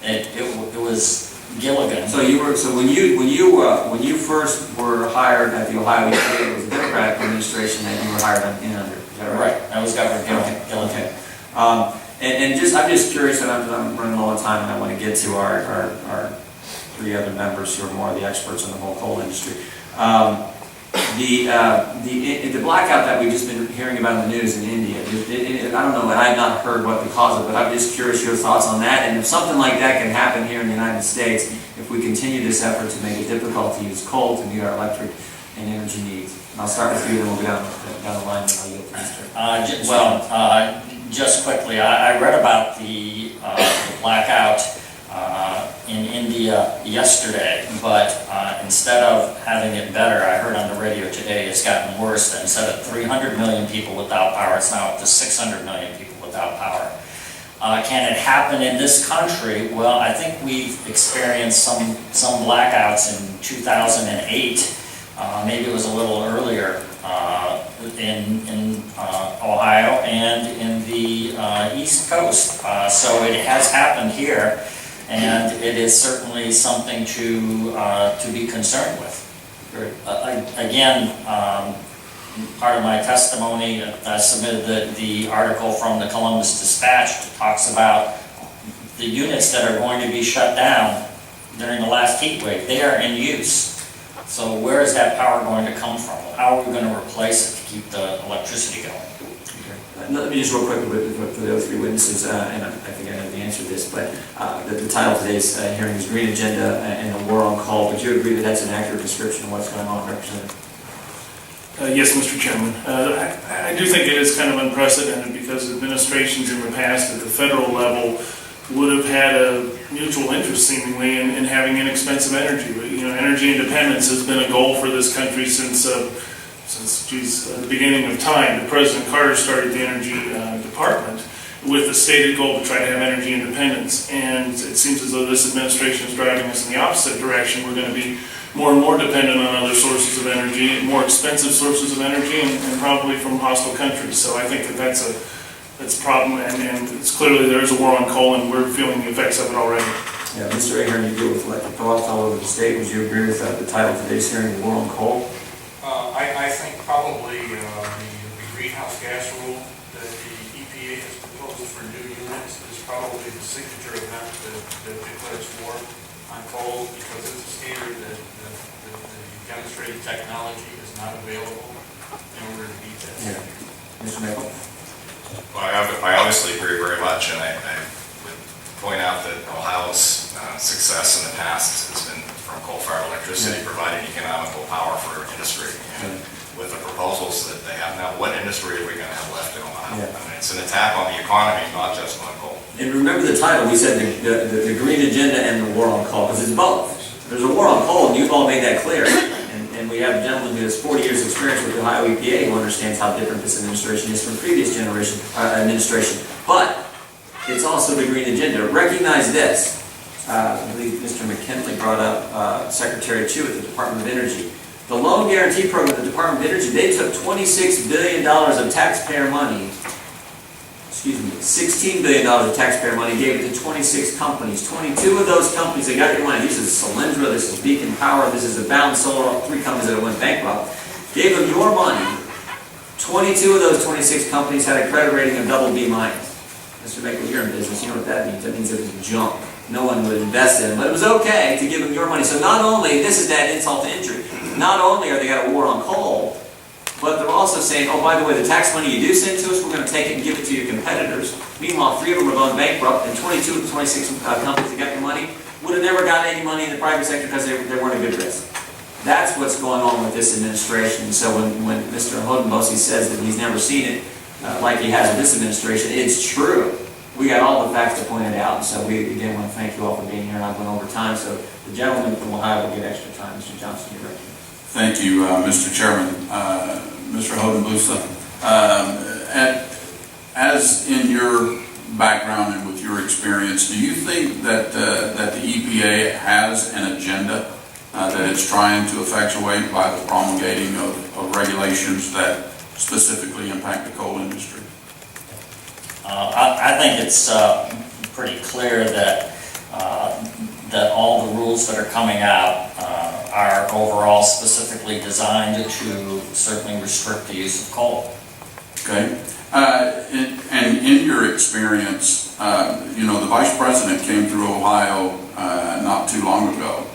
It was Gilligan. So when you first were hired at the Ohio EPA, it was a Democratic administration that you were hired in under. Is that right? Right. That was Governor Gilligan. Okay. I'm just curious, and I'm running low on time, and I want to get to our three other members who are more of the experts in the whole coal industry. The blackout that we've just been hearing about in the news in India, I don't know, and I have not heard what the cause of it, but I'm just curious your thoughts on that, and if something like that can happen here in the United States, if we continue this effort to make it difficult to use coal to meet our electric and energy needs. And I'll start with you, then we'll go down the line, and I'll yield to Mr. Just quickly, I read about the blackout in India yesterday, but instead of having it better, I heard on the radio today it's gotten worse. That instead of 300 million people without power, it's now up to 600 million people without power. Can it happen in this country? Well, I think we've experienced some blackouts in 2008. Maybe it was a little earlier in Ohio and in the East Coast. So it has happened here, and it is certainly something to be concerned with. Again, part of my testimony, I submitted the article from the Columbus Dispatch that talks about the units that are going to be shut down during the last heat wave. They are in use. So where is that power going to come from? How are we going to replace it to keep the electricity going? Okay. Let me just real quick for the other three witnesses, and I think I know the answer to this, but the title of today's hearing is Green Agenda and the War on Coal. Would you agree that that's an accurate description of what's going on, Representative? Yes, Mr. Chairman. I do think it is kind of unprecedented because administrations in the past at the federal level would have had a mutual interest, seemingly, in having inexpensive energy. But, energy independence has been a goal for this country since the beginning of time. President Carter started the Energy Department with the stated goal to try to have energy independence. And it seems as though this administration is driving us in the opposite direction. We're going to be more and more dependent on other sources of energy, more expensive sources of energy, and probably from hostile countries. So I think that's a problem, and it's clearly there is a war on coal, and we're feeling the effects of it already. Yeah, Mr. Ahern, you deal with electric co-ops all over the state. Would you agree with the title of today's hearing, the War on Coal? I think probably the greenhouse gas rule that the EPA has proposed for new units is probably the signature event that declares war on coal, because it's a standard that the demonstrated technology is not available in order to meet that. Yeah. Mr. Maple? Well, I obviously agree very much, and I would point out that Ohio's success in the past has been from coal-fired electricity, providing economical power for industry. And with the proposals that they have now, what industry are we going to have left in Ohio? I mean, it's an attack on the economy, not just on coal. And remember the title, we said the Green Agenda and the War on Coal, because it's both. There's a war on coal, and you've all made that clear. And we have a gentleman who has 40 years experience with the Ohio EPA who understands how different this administration is from previous administration. But it's also the Green Agenda. Recognize this. I believe Mr. McKinley brought up Secretary Chu at the Department of Energy. The loan guarantee program at the Department of Energy, they took $26 billion of taxpayer money, $16 billion of taxpayer money, gave it to 26 companies. 22 of those companies that got your money, this is Solyndra, this is Beacon Power, this is Abound Solar, 3 companies that went bankrupt, gave them your money. 22 of those 26 companies had a credit rating of double B minus. Mr. Maple, you're in business, you know what that means. That means it was junk. No one would invest in them, but it was okay to give them your money. So not only, this is that insult to injury, not only are they got a war on coal, but they're also saying, oh, by the way, the tax money you do send to us, we're going to take it and give it to your competitors. Meanwhile, 3 of them are going bankrupt, and 22 of the 26 companies that got your money would have never gotten any money in the private sector because they weren't a good risk. That's what's going on with this administration. So when Mr. Hodenbosi says that he's never seen it like he has with this administration, it's true. We got all the facts to point it out, and so we again want to thank you all for being here, and I went over time, so the gentleman from Ohio will get extra time. Mr. Johnson, you're recognized. Thank you, Mr. Chairman. Mr. Hodenbosi, as in your background and with your experience, do you think that the EPA has an agenda that it's trying to effectuate by the promulgating of regulations that specifically impact the coal industry? I think it's pretty clear that rules that are coming out are overall specifically designed to certainly restrict the use of coal. Okay. And in your experience, the Vice President came through Ohio not too long ago,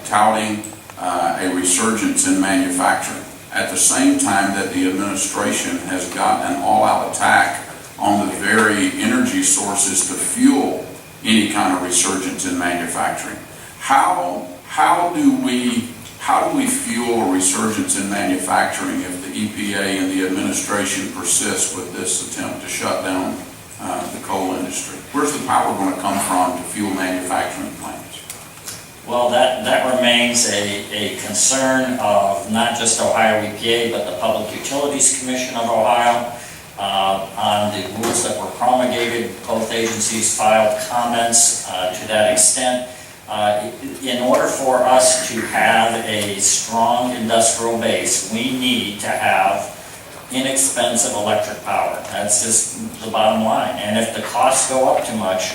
touting a resurgence in manufacturing, at the same time that the administration has got an all-out attack on the very energy sources to fuel any kind of resurgence in manufacturing. How do we fuel a resurgence in manufacturing if the EPA and the administration persist with this attempt to shut down the coal industry? Where's the power going to come from to fuel manufacturing plants? Well, that remains a concern of not just Ohio EPA, but the Public Utilities Commission of Ohio. On the rules that were promulgated, both agencies filed comments to that extent. In order for us to have a strong industrial base, we need to have inexpensive electric power. That's just the bottom line. And if the costs go up too much,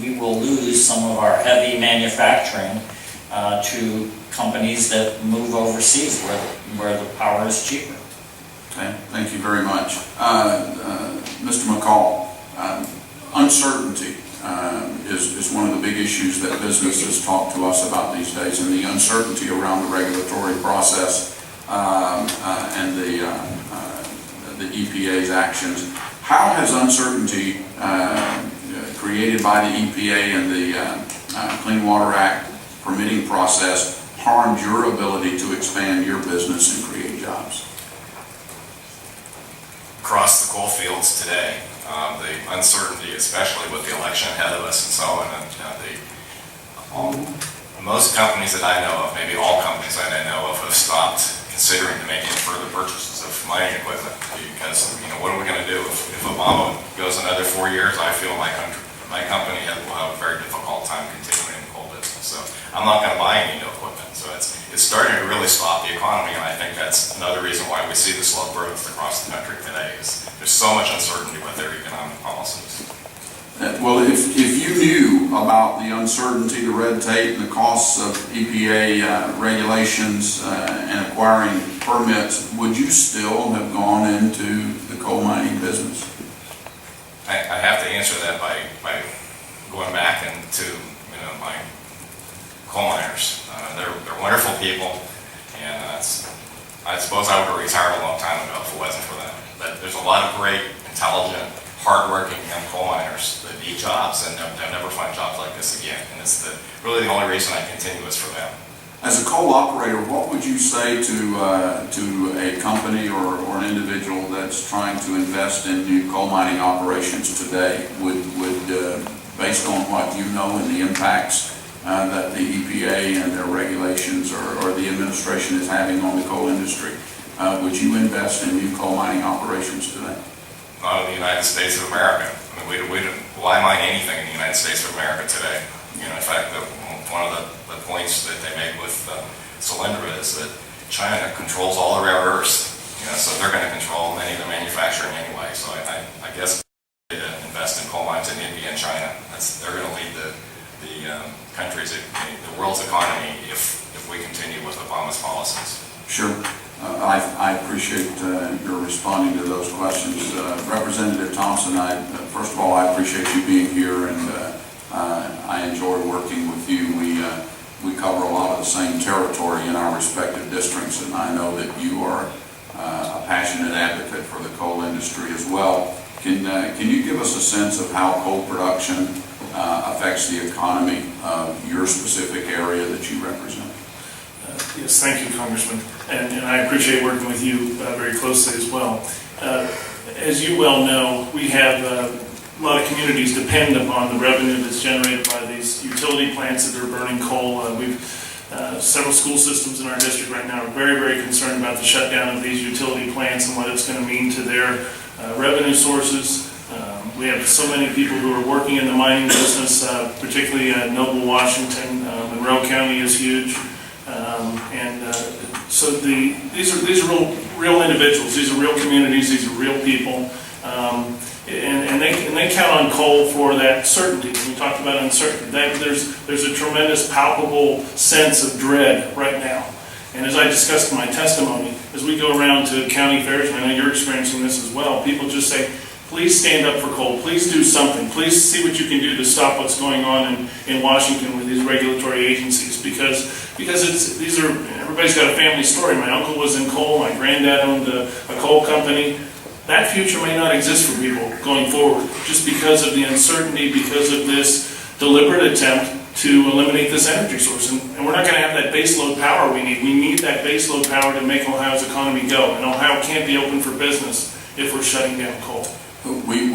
we will lose some of our heavy manufacturing to companies that move overseas where the power is cheaper. Okay, thank you very much. Mr. McCall, uncertainty is one of the big issues that businesses talk to us about these days, and the uncertainty around the regulatory process and the EPA's actions. How has uncertainty created by the EPA and the Clean Water Act permitting process harmed your ability to expand your business and create jobs? Across the coal fields today, the uncertainty, especially with the election ahead of us and so on, most companies that I know of, maybe all companies that I know of, have stopped considering to make any further purchases of mining equipment because, what are we going to do? If Obama goes another 4 years, I feel my company will have a very difficult time continuing in the coal business. So I'm not going to buy any new equipment. So it's starting to really stop the economy, and I think that's another reason why we see the slow growth across the country today. Is there's so much uncertainty with their economic policies. Well, if you knew about the uncertainty, the red tape, and the costs of EPA regulations and acquiring permits, would you still have gone into the coal mining business? I have to answer that by going back into my coal miners. They're wonderful people, and I suppose I would have retired a long time ago if it wasn't for them. But there's a lot of great, intelligent, hardworking young coal miners that need jobs, and they'll never find jobs like this again. And it's really the only reason I continue is for them. As a coal operator, what would you say to a company or an individual that's trying to invest in new coal mining operations today? Would based on what you know and the impacts that the EPA and their regulations or the administration is having on the coal industry, would you invest in new coal mining operations today? Not in the United States of America. I mean, why mine anything in the United States of America today? In fact, one of the points that they made with Solyndra is that China controls all the rare earths. So they're going to control many of the manufacturing anyway. So I guess to invest in coal mines in India and China. They're going to lead the countries, the world's economy if we continue with Obama's policies. Sure. I appreciate your responding to those questions. Representative Thompson, first of all, I appreciate you being here, and I enjoy working with you. We cover a lot of the same territory in our respective districts, and I know that you are a passionate advocate for the coal industry as well. Can you give us a sense of how coal production affects the economy of your specific area that you represent? Yes, thank you, Congressman, and I appreciate working with you very closely as well. As you well know, we have a lot of communities depend upon the revenue that's generated by these utility plants that are burning coal. We've several school systems in our district right now are very, very concerned about the shutdown of these utility plants and what it's going to mean to their revenue sources. We have so many people who are working in the mining business, particularly Noble, Washington. Monroe County is huge. So these are real individuals. These are real communities. These are real people. and they count on coal for that certainty. We talked about uncertainty. There's a tremendous palpable sense of dread right now. And as I discussed in my testimony, as we go around to county fairs, and I know you're experiencing this as well, people just say, please stand up for coal, please do something, please see what you can do to stop what's going on in Washington with these regulatory agencies, because everybody's got a family story. My uncle was in coal, my granddad owned a coal company. That future may not exist for people going forward, just because of the uncertainty, because of this deliberate attempt to eliminate this energy source. And we're not going to have that baseload power we need. We need that baseload power to make Ohio's economy go. And Ohio can't be open for business if we're shutting down coal. We